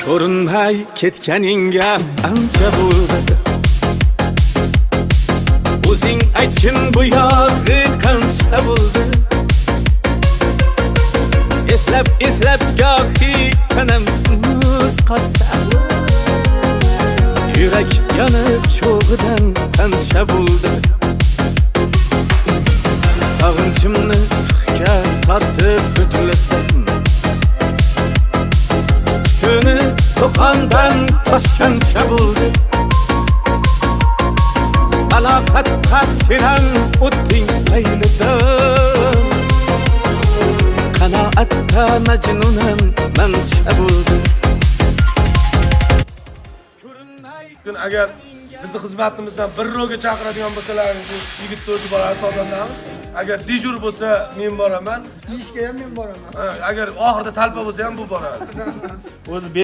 ko'rinmay ketganingga ancha bo'ldi. O'zing aytgin bu yog'i qancha bo'ldi. Eslab gohi tanam muz qotsa, yurak yonib cho'g'idan qancha bo'ldi. Sog'inchimni sixga tortib o'tlasam, tutuni to'qondan toshgancha bo'ldi. Aloqat qasiran o'tding laylidan, qanoatda majnunam mancha bo'ldi. Agar bizni xizmatimizdan 1 ro'ga chaqiradigan bo'lsalaringiz, yigit to'rti bolani tozalamiz. Agar dejur bo'lsa, men boraman. Ishga ham men boraman. Agar oxirida talpa bo'lsa ham bu boradi. O'zi